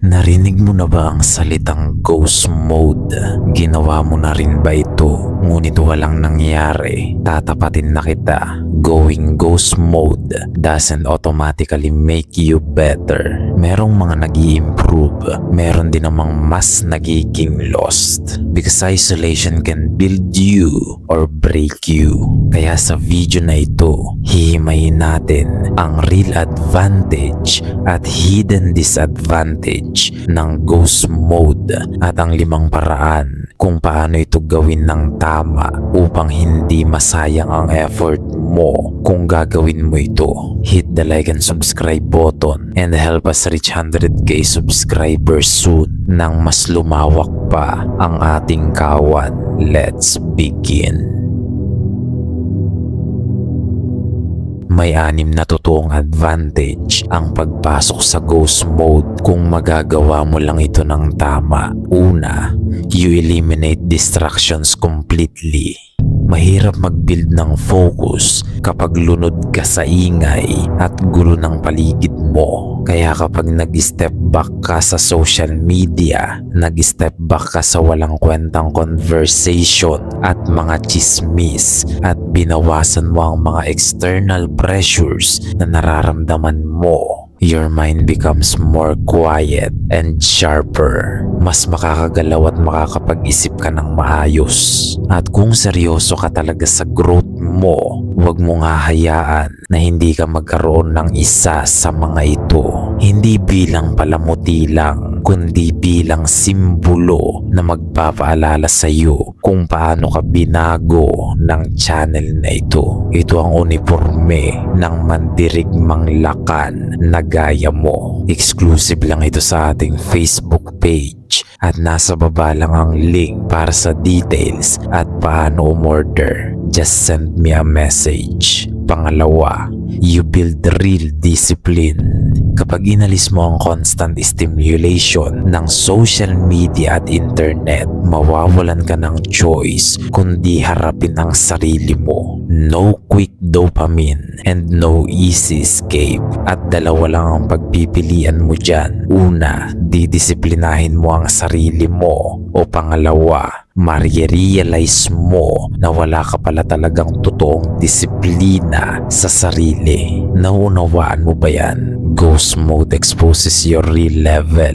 Narinig mo na ba ang salitang ghost mode? Ginawa mo na rin ba ito? Ngunit walang nangyari. Tatapatin na kita. Going ghost mode doesn't automatically make you better. Merong mga nag-i-improve. Meron din namang mas nagiging lost. Because isolation can build you or break you. Kaya sa video na ito, hihimayin natin ang real advantage at hidden disadvantage ng ghost mode at ang 5 paraan kung paano ito gawin ng tama upang hindi masayang ang effort mo kung gagawin mo ito. Hit the like and subscribe button and help us reach 100k subscribers soon nang mas lumawak pa ang ating kawan. Let's begin. May 6 na totoong advantage ang pagpasok sa ghost mode kung magagawa mo lang ito ng tama. Una, you eliminate distractions completely. Mahirap mag-build ng focus kapag lunod ka sa ingay at gulo ng paligid mo. Kaya kapag nag-step back ka sa social media, nag-step back ka sa walang kwentang conversation at mga chismis at binawasan mo ang mga external pressures na nararamdaman mo, your mind becomes more quiet and sharper. Mas makakagalaw at makakapag-isip ka ng maayos. At kung seryoso ka talaga sa growth mo, huwag mong hahayaan na hindi ka magkaroon ng isa sa mga ito. Hindi bilang palamuti lang, kundi bilang simbolo na magpapaalala sa iyo kung paano ka binago ng channel na ito. Ito ang uniforme ng mandirigmang lakan na gaya mo. Exclusive lang ito sa ating Facebook page at nasa baba lang ang link para sa details at paano umorder. Just send me a message. Pangalawa, you build real discipline. Kapag inalis mo ang constant stimulation ng social media at internet, mawawalan ka ng choice kundi harapin ang sarili mo. No quick dopamine and no easy escape. At dalawa lang ang pagpipilian mo dyan. Una, didisiplinahin mo ang sarili mo. O pangalawa, ma-realize mo na wala ka pala talagang totoong disiplina sa sarili. Naunawaan mo ba yan? Ghost mode exposes your real level.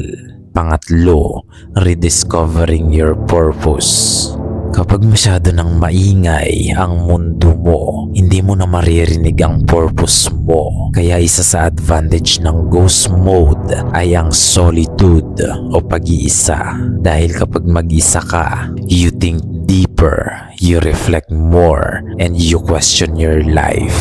Pangatlo, rediscovering your purpose. Kapag masyado nang maingay ang mundo mo, hindi mo na maririnig ang purpose mo. Kaya isa sa advantage ng ghost mode ay ang solitude o pag-iisa. Dahil kapag mag-isa ka, you think deeper, you reflect more, and you question your life.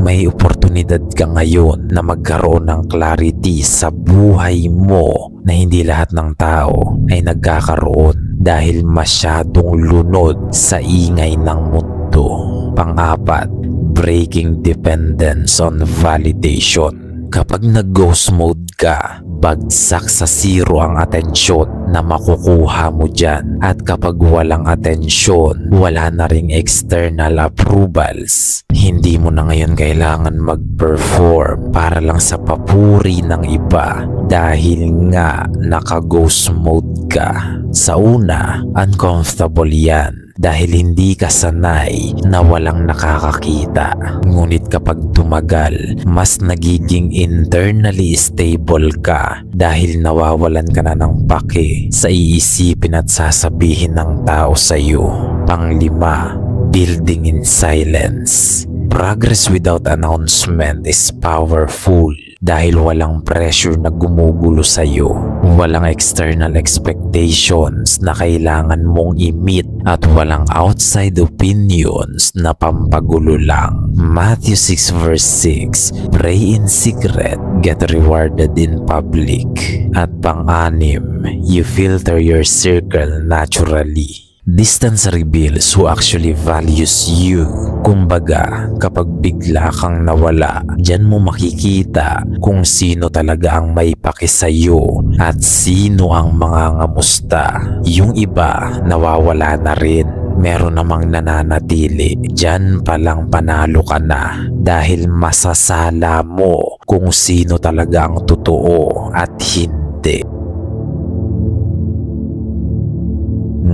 May oportunidad ka ngayon na magkaroon ng clarity sa buhay mo na hindi lahat ng tao ay nagkakaroon dahil masyadong lunod sa ingay ng mundo. Pang-apat, breaking dependence on validation. Kapag nag-ghost mode ka, bagsak sa zero ang atensyon na makukuha mo dyan. At kapag walang atensyon, wala na ring external approvals. Hindi mo na ngayon kailangan mag-perform para lang sa papuri ng iba dahil nga naka-ghost mode ka. Sa una, uncomfortable yan dahil hindi ka sanay na walang nakakakita. Ngunit kapag tumagal, mas nagiging internally stable ka dahil nawawalan ka na ng pake sa iisipin at sasabihin ng tao sa iyo. Panglima, building in silence. Progress without announcement is powerful dahil walang pressure na gumugulo sa iyo. Walang external expectations na kailangan mong i-meet at walang outside opinions na pampagulo lang. Matthew 6 verse 6, pray in secret, get rewarded in public. At pang-anim, you filter your circle naturally. Distance reveals who actually values you. Kumbaga, kapag bigla kang nawala, dyan mo makikita kung sino talaga ang may paki sa'yo at sino ang mga ngamusta. Yung iba, nawawala na rin. Meron namang nananatili. Diyan palang panalo ka na dahil masasala mo kung sino talaga ang totoo at hindi.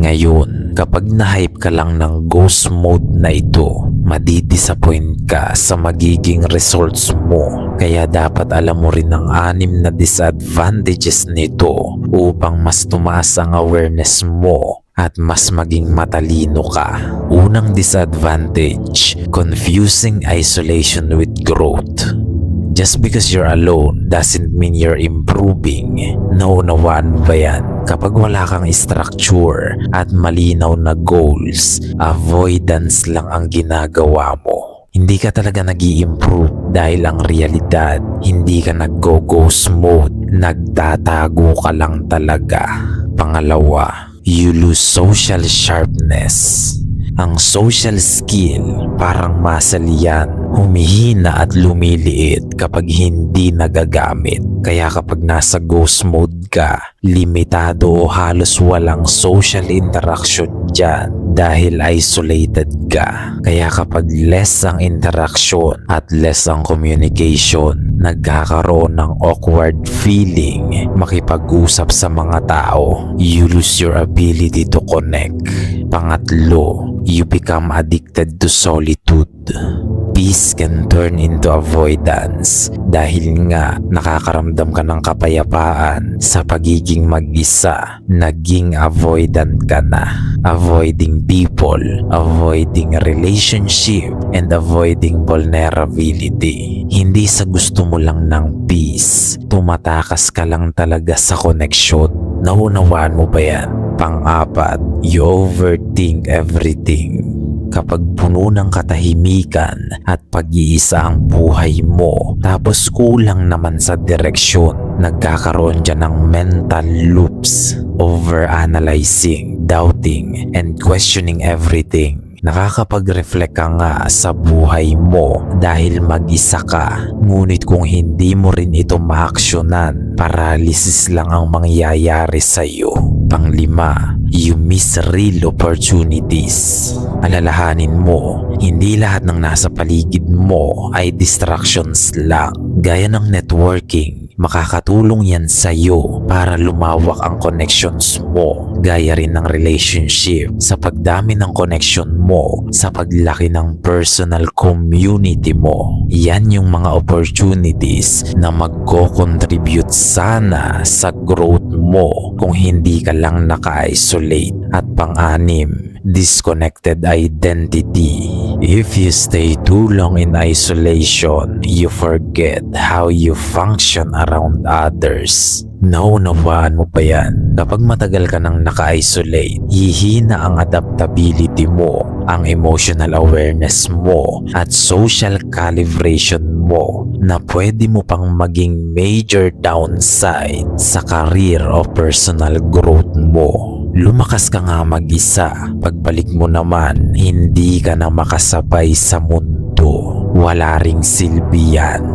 Ngayon, kapag na-hype ka lang ng ghost mode na ito, madidisappoint ka sa magiging results mo. Kaya dapat alam mo rin ang 6 na disadvantages nito upang mas tumaas ang awareness mo at mas maging matalino ka. Unang disadvantage, confusing isolation with growth. Just because you're alone doesn't mean you're improving. Naunawaan mo ba yan? Kapag wala kang structure at malinaw na goals, avoidance lang ang ginagawa mo. Hindi ka talaga nag-i-improve dahil ang realidad, hindi ka nag-go-ghost mode, nagtatago ka lang talaga. Pangalawa, you lose social sharpness. Ang social skill parang muscle yan, humihina at lumiliit kapag hindi nagagamit. Kaya kapag nasa ghost mode ka, limitado o halos walang social interaction dyan dahil isolated ka. Kaya kapag less ang interaction at less ang communication, nagkakaroon ng awkward feeling makipag-usap sa mga tao. You lose your ability to connect. Pangatlo, you become addicted to solitude. Peace can turn into avoidance dahil nga nakakaramdam ka ng kapayapaan sa pagiging mag-isa. Naging avoidant ka na. Avoiding people, avoiding relationship, and avoiding vulnerability. Hindi sa gusto mo lang ng peace, tumatakas ka lang talaga sa connection. Naunawaan mo ba yan? Pang-apat, you overthink everything. Kapag puno ng katahimikan at pag-iisa ang buhay mo, tapos kulang naman sa direksyon, nagkakaroon dyan ng mental loops, overanalyzing, doubting, and questioning everything. Nakakapag-reflect ka nga sa buhay mo dahil mag-isa ka. Ngunit kung hindi mo rin ito maaksyonan, paralysis lang ang mangyayari sa iyo. Panglima, you miss real opportunities. Alalahanin mo, hindi lahat ng nasa paligid mo ay distractions lang. Gaya ng networking, makakatulong yan sa iyo para lumawak ang connections mo. Gaya rin ng relationship, sa pagdami ng connection mo, sa paglaki ng personal community mo. Yan yung mga opportunities na magko-contribute sana sa growth mo kung hindi ka lang naka-isolate. At pang-anim, disconnected identity. If you stay too long in isolation, you forget how you function around others. Naunawaan mo pa yan? Kapag matagal ka nang naka-isolate, hihina ang adaptability mo, ang emotional awareness mo, at social calibration mo na pwede mo pang maging major downside sa career o personal growth mo. Lumakas ka nga mag-isa, pagbalik mo naman, hindi ka na makasabay sa mundo. Wala ring silbi yan.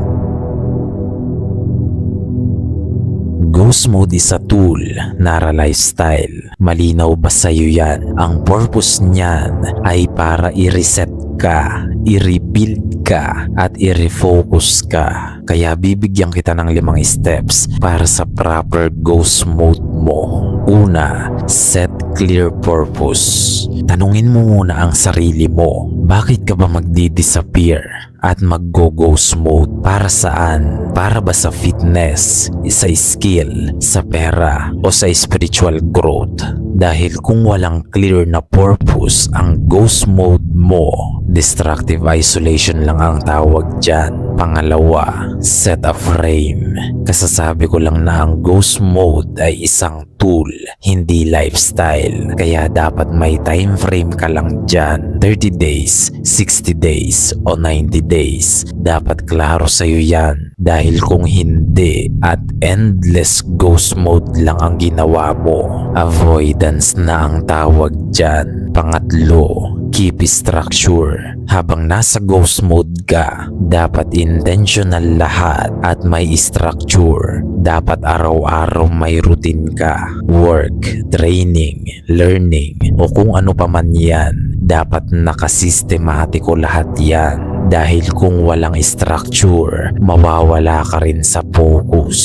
Ghost mode is a tool, not a lifestyle. Malinaw ba sa'yo yan? Ang purpose niyan ay para i-reset ka, i-rebuild ka, at i-refocus ka. Kaya bibigyan kita ng 5 steps para sa proper ghost mode mo. Una, set clear purpose. Tanungin mo muna ang sarili mo, bakit ka ba magdi-disappear at mag-go-ghost mode? Para saan? Para ba sa fitness, sa skill, sa pera, o sa spiritual growth? Dahil kung walang clear na purpose ang ghost mode mo, destructive isolation lang ang tawag dyan. Pangalawa, set a frame. Kasasabi ko lang na ang ghost mode ay isang tool, hindi lifestyle. Kaya dapat may time frame ka lang dyan. 30 days, 60 days, o 90 days. Dapat klaro sa'yo yan. Dahil kung hindi at endless ghost mode lang ang ginawa mo, avoidance na ang tawag dyan. Pangatlo, keep structure. Habang nasa ghost mode ka, dapat intentional lahat at may structure. Dapat araw-araw may routine ka. Work, training, learning, o kung ano pa man yan. Dapat nakasistematiko lahat yan. Dahil kung walang structure, mawawala ka rin sa focus.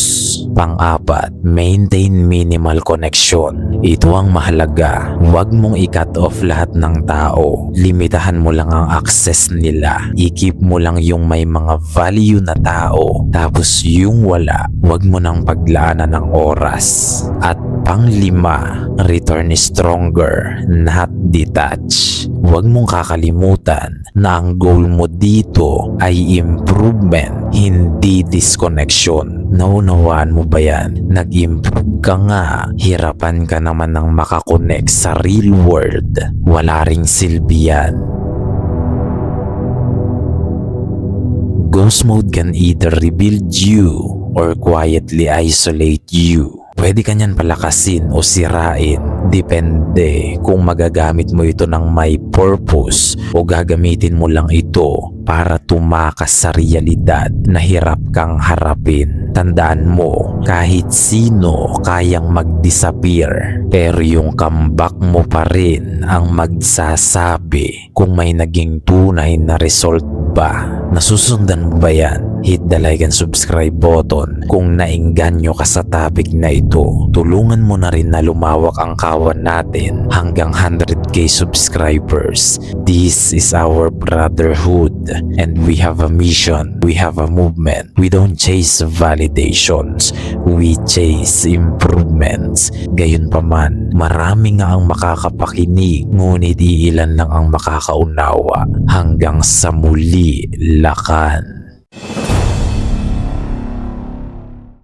Pang-apat, maintain minimal connection. Ito ang mahalaga. Huwag mong i-cut off lahat ng tao. Limitahan mo lang ang access nila. I-keep mo lang yung may mga value na tao. Tapos yung wala, huwag mo nang paglaanan ng oras. At pang-lima, return stronger, not detach. Huwag mong kakalimutan na ang goal mo dito ay improvement, hindi disconnection. Naunawaan mo ba yan? Nag-improve ka nga, hirapan ka naman ng makakonect sa real world. Wala ring silbi yan. Ghost mode can either rebuild you or quietly isolate you. Pwede ka niyan palakasin o sirain. Depende kung magagamit mo ito ng may purpose o gagamitin mo lang ito para tumakas sa realidad na hirap kang harapin. Tandaan mo, kahit sino kayang mag-disappear, pero yung comeback mo pa rin ang magsasabi kung may naging tunay na result ba. Nasusundan mo ba yan? Hit the like and subscribe button kung naengganyo ka sa topic na ito. Tulungan mo na rin na lumawak ang kawan natin hanggang 100k subscribers. This is our brotherhood and we have a mission. We have a movement. We don't chase validations. We chase improvements. Gayunpaman, marami nga ang makakapakinig, ngunit iilan lang ang makakaunawa. Hanggang sa muli, lakan.